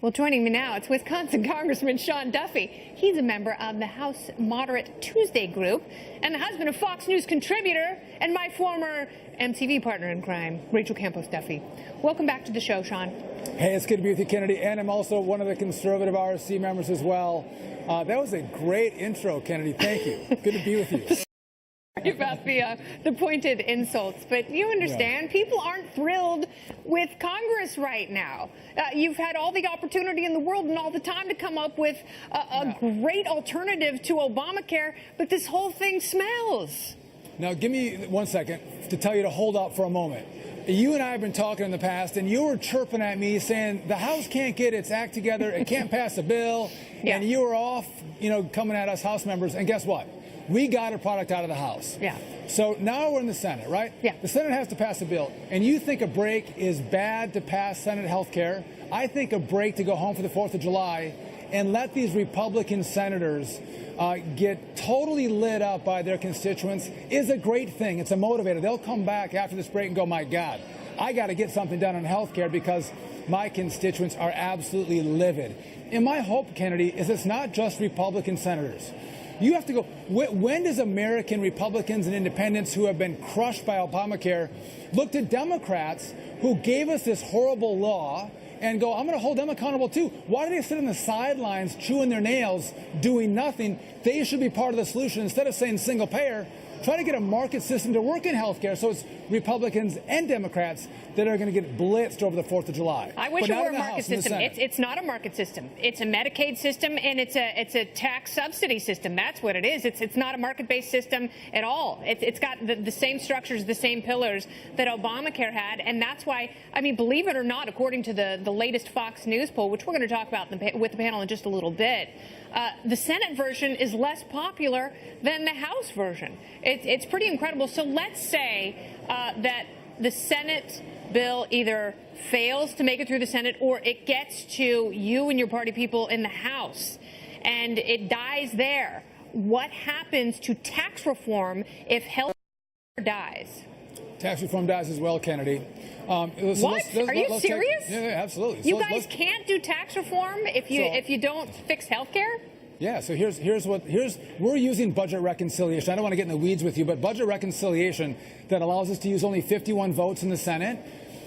Well, joining me now, it's Wisconsin Congressman Sean Duffy. He's a member of the House Moderate Tuesday group and the husband of Fox News contributor and my former MTV partner in crime, Rachel Campos Duffy. Welcome back to the show, Sean. Hey, it's good to be with you, Kennedy. And I'm also one of the conservative RSC members as well. That was a great intro, Kennedy. Thank you. Good to be with you. About the pointed insults, but you understand, people aren't thrilled with Congress right now. You've had all the opportunity in the world and all the time to come up with a great alternative to Obamacare, but this whole thing smells. Now, give me 1 second to tell you to hold up for a moment. You and I have been talking in the past, and you were chirping at me saying the House can't get its act together, it can't pass a bill, and you were off, coming at us House members, and guess what? We got a product out of the House. Yeah. So now we're in the Senate, right? Yeah. The Senate has to pass a bill. And you think a break is bad to pass Senate health care. I think a break to go home for the 4th of July and let these Republican senators get totally lit up by their constituents is a great thing. It's a motivator. They'll come back after this break and go, my God, I got to get something done on health care because my constituents are absolutely livid. And my hope, Kennedy, is it's not just Republican senators. You have to go, when does American Republicans and independents who have been crushed by Obamacare look to Democrats who gave us this horrible law and go, I'm going to hold them accountable too? Why do they sit on the sidelines chewing their nails, doing nothing? They should be part of the solution. Instead of saying single payer, try to get a market system to work in health care so it's Republicans and Democrats that are going to get blitzed over the 4th of July. I wish it were a market system. It's not a market system. It's a Medicaid system, and it's a tax subsidy system. That's what it is. It's not a market-based system at all. It's got the same structures, the same pillars that Obamacare had, and that's why, I mean, believe it or not, according to the latest Fox News poll, which we're going to talk about with the panel in just a little bit, the Senate version is less popular than the House version. It's pretty incredible. So let's say that the Senate bill either fails to make it through the Senate or it gets to you and your party people in the House and it dies there. What happens to tax reform if health care dies? Tax reform dies as well, Kennedy. What? Are you serious? Yeah, absolutely. You guys can't do tax reform if you don't fix health care? Yeah, so we're using budget reconciliation. I don't want to get in the weeds with you, but budget reconciliation that allows us to use only 51 votes in the Senate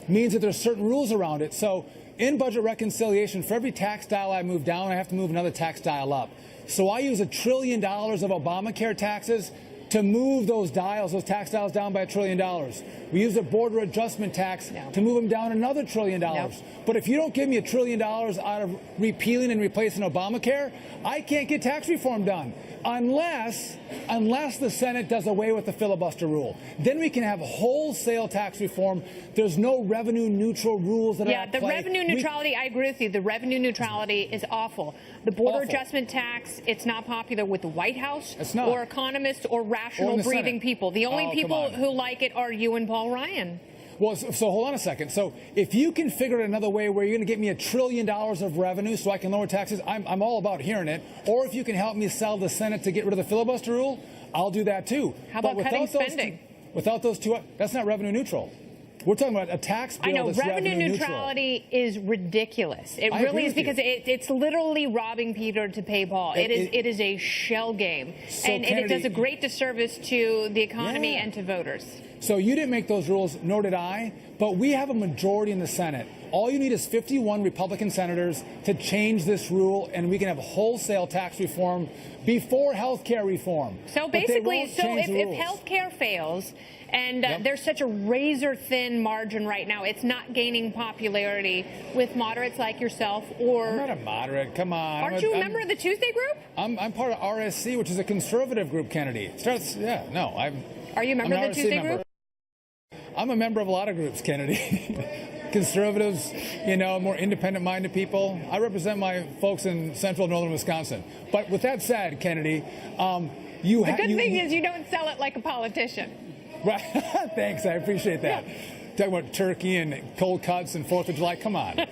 means that there's certain rules around it. So in budget reconciliation, for every tax dial I move down, I have to move another tax dial up. So I use $1 trillion of Obamacare taxes to move those tax dials down by $1 trillion. We use the border adjustment tax to move them down another $1 trillion. But if you don't give me $1 trillion out of repealing and replacing Obamacare, I can't get tax reform done unless the Senate does away with the filibuster rule. Then we can have wholesale tax reform. There's no revenue neutral rules that are at play. The revenue neutrality, I agree with you. The revenue neutrality is awful. The border adjustment tax, it's not popular with the White House or economists or rational breathing people. The only people who like it are you and Paul Ryan. Well, so hold on a second. So if you can figure out another way where you're going to get me $1 trillion of revenue so I can lower taxes, I'm all about hearing it. Or if you can help me sell the Senate to get rid of the filibuster rule, I'll do that too. How about cutting spending? Without those two, that's not revenue neutral. We're talking about a tax bill. I know, that's revenue neutrality is ridiculous. It really is, because it's literally robbing Peter to pay Paul. It is a shell game. And it does a great disservice to the economy and to voters. So you didn't make those rules, nor did I, but we have a majority in the Senate. All you need is 51 Republican senators to change this rule, and we can have wholesale tax reform before health care reform. So basically, if health care fails, and there's such a razor-thin margin right now, it's not gaining popularity with moderates like yourself or... I'm not a moderate, come on. Aren't you a member of the Tuesday group? I'm part of RSC, which is a conservative group, Kennedy. Are you a member of the Tuesday group? I'm a member of a lot of groups, Kennedy. Conservatives, more independent-minded people. I represent my folks in central northern Wisconsin. But with that said, Kennedy, the good thing is you don't sell it like a politician. Right. Thanks. I appreciate that. Yeah. Talking about turkey and cold cuts and 4th of July. Come on.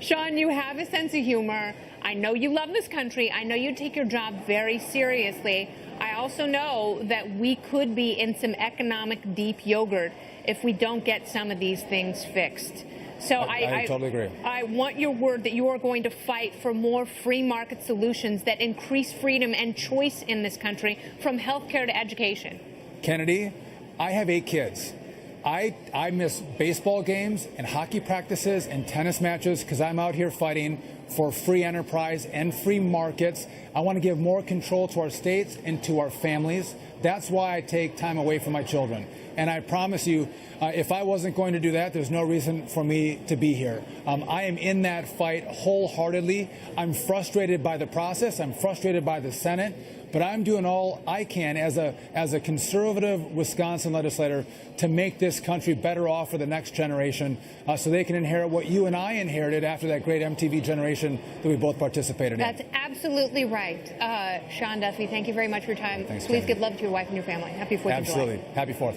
Sean, you have a sense of humor. I know you love this country. I know you take your job very seriously. I also know that we could be in some economic deep yogurt if we don't get some of these things fixed. So I totally agree. I want your word that you are going to fight for more free market solutions that increase freedom and choice in this country, from healthcare to education. Kennedy, I have 8 kids. I miss baseball games and hockey practices and tennis matches because I'm out here fighting for free enterprise and free markets. I want to give more control to our states and to our families. That's why I take time away from my children. And I promise you, if I wasn't going to do that, there's no reason for me to be here. I am in that fight wholeheartedly. I'm frustrated by the process. I'm frustrated by the Senate. But I'm doing all I can as a conservative Wisconsin legislator to make this country better off for the next generation, so they can inherit what you and I inherited after that great MTV generation that we both participated in. That's absolutely right. Sean Duffy, thank you very much for your time. Thanks, Please Kennedy. give love to your wife and your family. Happy 4th of July. Absolutely. Happy 4th.